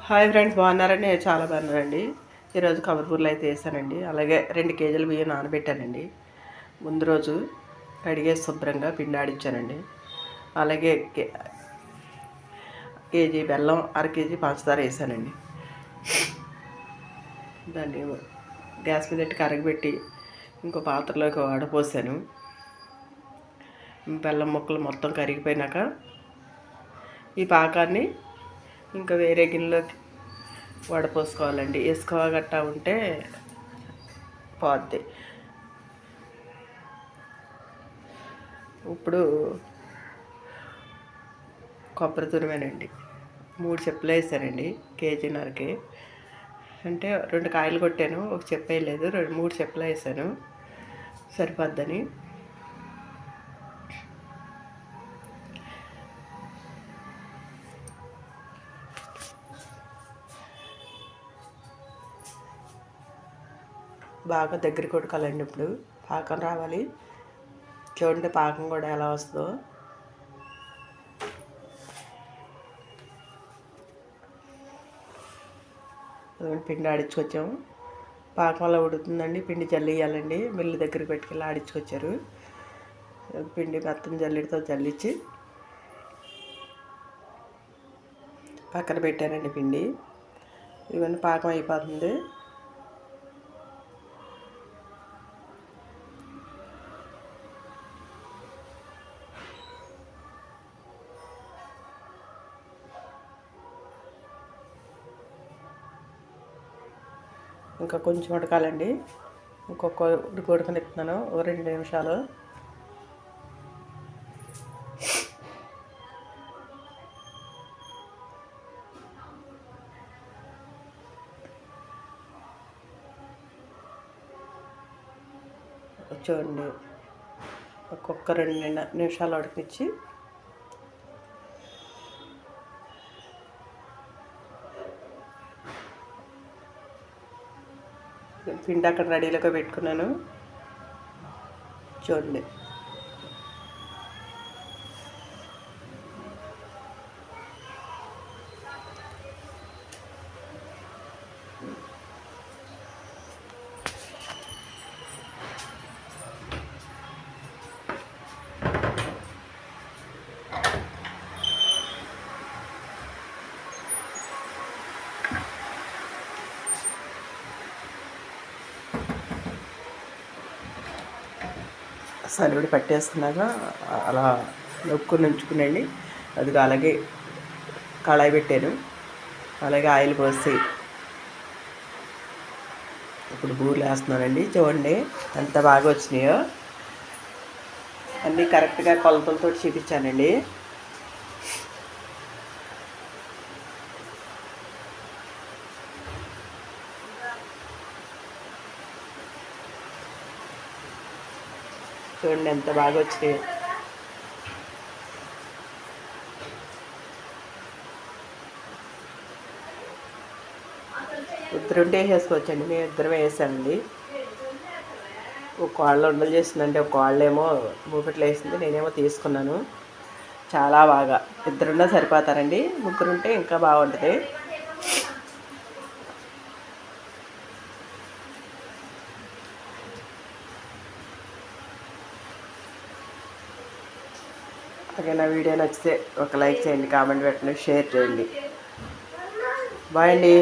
Hi friends, బాగున్నారండి? నేను చాలా బాగున్నానండి. ఈరోజు కవర్పూర్లు అయితే వేసానండి. అలాగే 2 కేజీల బియ్యం నానబెట్టానండి. ముందు రోజు కడిగేసి శుభ్రంగా పిండి ఆడించానండి. అలాగే కేజీ బెల్లం, 1/2 కేజీ పంచదార వేసానండి. దాన్ని గ్యాస్ మీద పెట్టి కరగబెట్టి ఇంకో పాత్రలోకి వడపోసాను. బెల్లం ముక్కలు మొత్తం కరిగిపోయినాక ఈ పాకాన్ని ఇంకా వేరే గిన్నెలోకి వడపోసుకోవాలండి. ఇసుక గట్టా ఉంటే పోద్ది. ఇప్పుడు కొబ్బరి తురిమేనండి 3 చెప్పులు వేసానండి కేజీన్నరకి. అంటే 2 కాయలు కొట్టాను, ఒక చెప్పు వేయలేదు, 3 చెప్పులు వేసాను సరిపోద్దని. బాగా దగ్గర కొట్టుకోవాలండి. ఇప్పుడు పాకం రావాలి. చూడండి పాకం కూడా ఎలా వస్తుందో. పిండి ఆడించుకొచ్చాము. పాకం అలా ఉడుతుందండి. పిండి జల్లియాలండి. మిల్లు దగ్గరికి పెట్టుకెళ్ళి ఆడించుకొచ్చారు. పిండి మొత్తం జల్లిడితో జల్లించి పక్కన పెట్టానండి పిండి. ఇవన్నీ పాకం అయిపోతుంది. ఇంకా కొంచెం ఉడకాలండి. ఇంకొక ఉడకనిస్తున్నాను ఓ 2 నిమిషాలు. చూడండి ఒక్కొక్క 2 నిమిషాలు ఉడకించి పిండి అక్కడ రెడీలోకి పెట్టుకున్నాను. చూడండి సలివిడి పట్టేసుకున్నాక అలా నొక్కుని ఉంచుకునండి. అది అలాగే కళాయి పెట్టాను. అలాగే ఆయిల్ పోసి ఇప్పుడు బూరెలు వేస్తున్నానండి. చూడండి ఎంత బాగా వచ్చినాయో. అన్నీ కరెక్ట్గా కొలతలతో చూపించానండి. చూడండి ఎంత బాగా వచ్చినాయి. ఇద్దరుంటే వేసుకోవచ్చండి. మేము ఇద్దరమే వేసామండి. ఒక కోళ్ళ ఉండలు చేసిందంటే ఒక కోళ్ళేమో మూపెట్లు వేసింది, నేనేమో తీసుకున్నాను. చాలా బాగా ఇద్దరున్నా సరిపోతారండి. ముగ్గురుంటే ఇంకా బాగుంటుంది. అలాగే నా వీడియో నచ్చితే ఒక లైక్ చేయండి, కామెంట్ పెట్టండి, షేర్ చేయండి. బాయ్ అండి.